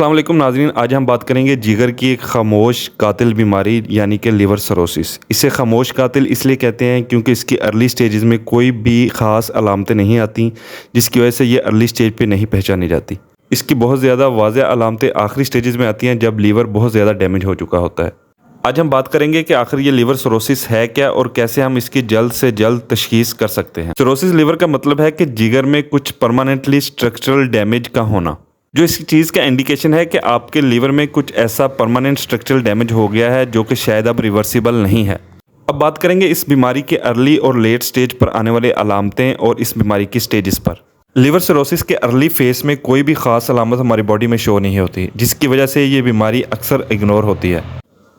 अस्सलाम वालेकुम नाज़रीन, आज हम बात करेंगे जिगर की एक खामोश कातिल बीमारी यानी कि लिवर सिरोसिस। इसे खामोश कातिल इसलिए कहते हैं क्योंकि इसकी अर्ली स्टेजेस में कोई भी ख़ास अलामतें नहीं आती, जिसकी वजह से ये अर्ली स्टेज पे नहीं पहचानी जाती। इसकी बहुत ज़्यादा वाज़ेह अलामतें आखिरी स्टेजेस में आती हैं जब लीवर बहुत ज़्यादा डैमेज हो चुका होता है। आज हम बात करेंगे कि आखिर ये लिवर सिरोसिस है क्या और कैसे हम इसकी जल्द से जल्द तशख़ीस कर सकते हैं। सिरोसिस लिवर का मतलब है कि जिगर में कुछ परमानेंटली स्ट्रक्चरल डैमेज का होना, जो इस चीज़ का इंडिकेशन है कि आपके लीवर में कुछ ऐसा परमानेंट स्ट्रक्चरल डैमेज हो गया है जो कि शायद अब रिवर्सिबल नहीं है। अब बात करेंगे इस बीमारी के अर्ली और लेट स्टेज पर आने वाले अलामतें और इस बीमारी की स्टेजेस पर। लिवर सिरोसिस के अर्ली फेस में कोई भी ख़ास अलामत हमारी बॉडी में शो नहीं होती, जिसकी वजह से ये बीमारी अक्सर इग्नोर होती है।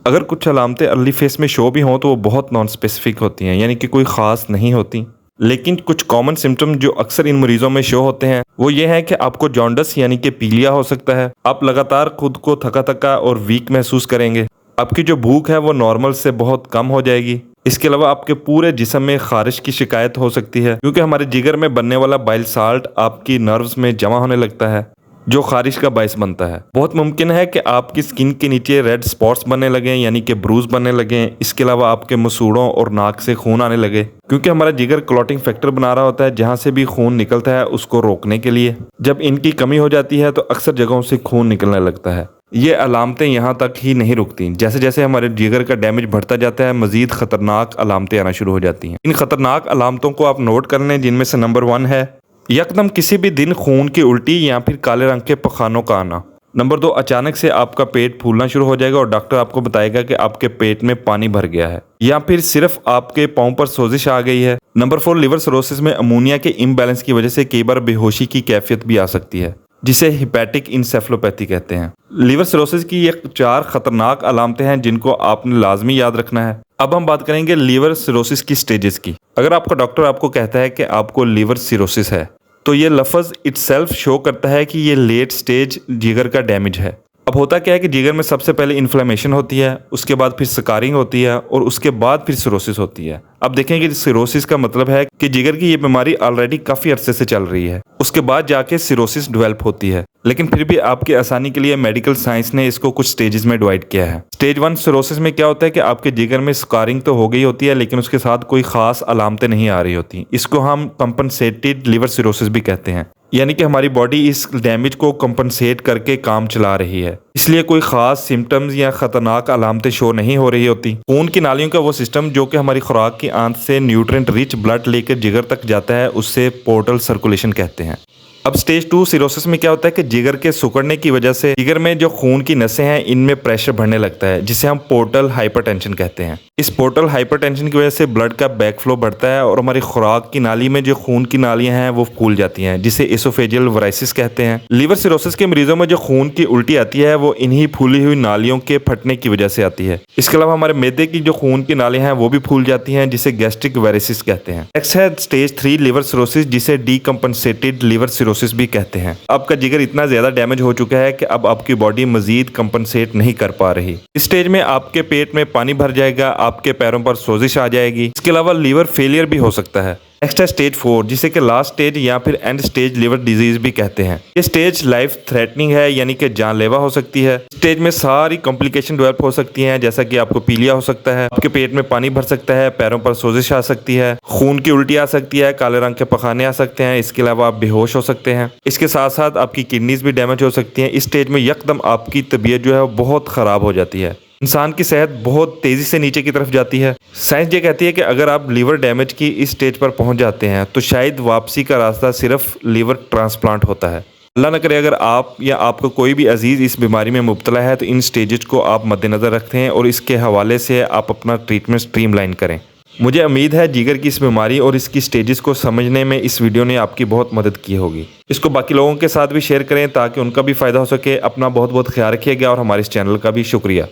अगर कुछ अलामतें अर्ली फेस में शो भी हों तो वो बहुत नॉन स्पेसिफिक होती हैं, यानी कि कोई ख़ास नहीं होती। लेकिन कुछ कॉमन सिम्टम जो अक्सर इन मरीजों में शो होते हैं वो ये है कि आपको जॉन्डिस यानी कि पीलिया हो सकता है। आप लगातार खुद को थका थका और वीक महसूस करेंगे। आपकी जो भूख है वो नॉर्मल से बहुत कम हो जाएगी। इसके अलावा आपके पूरे जिस्म में खारिश की शिकायत हो सकती है, क्योंकि हमारे जिगर में बनने वाला बाइल साल्ट आपकी नर्व्स में जमा होने लगता है, जो खारिश का बायस बनता है। बहुत मुमकिन है कि आपकी स्किन के नीचे रेड स्पॉट्स बनने लगें, यानी कि ब्रूज बनने लगें। इसके अलावा आपके मसूड़ों और नाक से खून आने लगे, क्योंकि हमारा जिगर क्लॉटिंग फैक्टर बना रहा होता है जहां से भी खून निकलता है उसको रोकने के लिए। जब इनकी कमी हो जाती है तो अक्सर जगहों से खून निकलने लगता है। ये अलामतें यहाँ तक ही नहीं रुकती, जैसे जैसे हमारे जिगर का डैमेज बढ़ता जाता है मजीद खतरनाक अलामतें आना शुरू हो जाती हैं। इन खतरनाक अलामतों को आप नोट कर लें, जिनमें से नंबर 1 है यकदम किसी भी दिन खून की उल्टी या फिर काले रंग के पखानों का आना। नंबर 2, अचानक से आपका पेट फूलना शुरू हो जाएगा और डॉक्टर आपको बताएगा कि आपके पेट में पानी भर गया है, या फिर सिर्फ आपके पाँव पर सोजिश आ गई है। नंबर 4, लिवर सिरोसिस में अमोनिया के इम्बैलेंस की वजह से कई बार बेहोशी की कैफियत भी आ सकती है, जिसे हिपैटिक इंसेफ्लोपैथी कहते हैं। लिवर सिरोसिस की ये 4 खतरनाक अलामतें हैं जिनको आपने लाजमी याद रखना है। अब हम बात करेंगे लिवर सिरोसिस की स्टेजेस की। अगर आपका डॉक्टर आपको कहता है कि आपको लिवर सिरोसिस है, तो ये लफ्ज़ इटसेल्फ शो करता है कि ये लेट स्टेज जिगर का डैमेज है। अब होता क्या है कि जिगर में सबसे पहले इन्फ्लेमेशन होती है, उसके बाद फिर स्कारिंग होती है और उसके बाद फिर सिरोसिस होती है। अब देखें कि सिरोसिस का मतलब है कि जिगर की ये बीमारी ऑलरेडी काफ़ी अरसे से चल रही है, उसके बाद जाके सिरोसिस डेवलप होती है। लेकिन फिर भी आपकी आसानी के लिए मेडिकल साइंस ने इसको कुछ स्टेजेस में डिवाइड किया है। स्टेज 1 सिरोसिस में क्या होता है कि आपके जिगर में स्कारिंग तो हो गई होती है, लेकिन उसके साथ कोई खास अलामतें नहीं आ रही होती। इसको हम कंपनसेटेड लिवर सिरोसिस भी कहते हैं, यानी कि हमारी बॉडी इस डैमेज को कंपनसेट करके काम चला रही है, इसलिए कोई खास सिम्टम्स या खतरनाक अलामतें शो नहीं हो रही होती। खून की नालियों का वो सिस्टम जो कि हमारी खुराक की आंत से न्यूट्रिएंट रिच ब्लड लेकर जिगर तक जाता है, उससे पोर्टल सर्कुलेशन कहते हैं। अब स्टेज 2 सिरोसिस में क्या होता है कि जिगर के सिकुड़ने की वजह से जिगर में जो खून की नसें हैं इनमें प्रेशर बढ़ने लगता है, जिसे हम पोर्टल हाइपरटेंशन कहते हैं। इस पोर्टल हाइपरटेंशन की वजह से ब्लड का बैकफ्लो बढ़ता है और हमारी खुराक की नाली में जो खून की नालियां हैं वो फूल जाती हैं, जिसे एसोफेजियल वराइसिस कहते हैं। लिवर सिरोसिस के मरीजों में जो खून की उल्टी आती है वो इन्हीं फूली हुई नालियों के फटने की वजह से आती है। इसके अलावा हमारे मैदे की जो खून की नालियां हैं वो भी फूल जाती हैं, जिसे गैस्ट्रिक वेरिसिस कहते हैं। नेक्स्ट है स्टेज 3 लिवर सिरोसिस, जिसे डीकम्पनसेटेड लिवर सिरोसिस भी कहते हैं। आपका जिगर इतना ज्यादा डैमेज हो चुका है कि अब आपकी बॉडी मजीद कंपनसेट नहीं कर पा रही। इस स्टेज में आपके पेट में पानी भर जाएगा, आपके पैरों पर सोजिश आ जाएगी। इसके अलावा लिवर फेलियर भी हो सकता है। नेक्स्ट है स्टेज 4, जिसे कि लास्ट स्टेज या फिर एंड स्टेज लिवर डिजीज भी कहते हैं। ये स्टेज लाइफ थ्रेटनिंग है, यानी कि जानलेवा हो सकती है। स्टेज में सारी कॉम्प्लिकेशन डेवलप हो सकती हैं, जैसा कि आपको पीलिया हो सकता है, आपके पेट में पानी भर सकता है, पैरों पर सोजिश आ सकती है, खून की उल्टी आ सकती है, काले रंग के पखाने आ सकते हैं। इसके अलावा आप बेहोश हो सकते हैं। इसके साथ साथ आपकी किडनीज भी डैमेज हो सकती हैं। इस स्टेज में यकदम आपकी तबीयत जो है वो बहुत ख़राब हो जाती है। इंसान की सेहत बहुत तेज़ी से नीचे की तरफ जाती है। साइंस ये कहती है कि अगर आप लिवर डैमेज की इस स्टेज पर पहुंच जाते हैं तो शायद वापसी का रास्ता सिर्फ लिवर ट्रांसप्लांट होता है। अल्लाह न करे अगर आप या आपको कोई भी अजीज़ इस बीमारी में मुब्तला है तो इन स्टेजेस को आप मद्देनज़र रखते हैं और इसके हवाले से आप अपना ट्रीटमेंट स्ट्रीमलाइन करें। मुझे उम्मीद है जिगर की इस बीमारी और इसकी स्टेजेस को समझने में इस वीडियो ने आपकी बहुत मदद की होगी। इसको बाकी लोगों के साथ भी शेयर करें ताकि उनका भी फ़ायदा हो सके। अपना बहुत बहुत ख्याल रखिएगा और हमारे इस चैनल का भी शुक्रिया।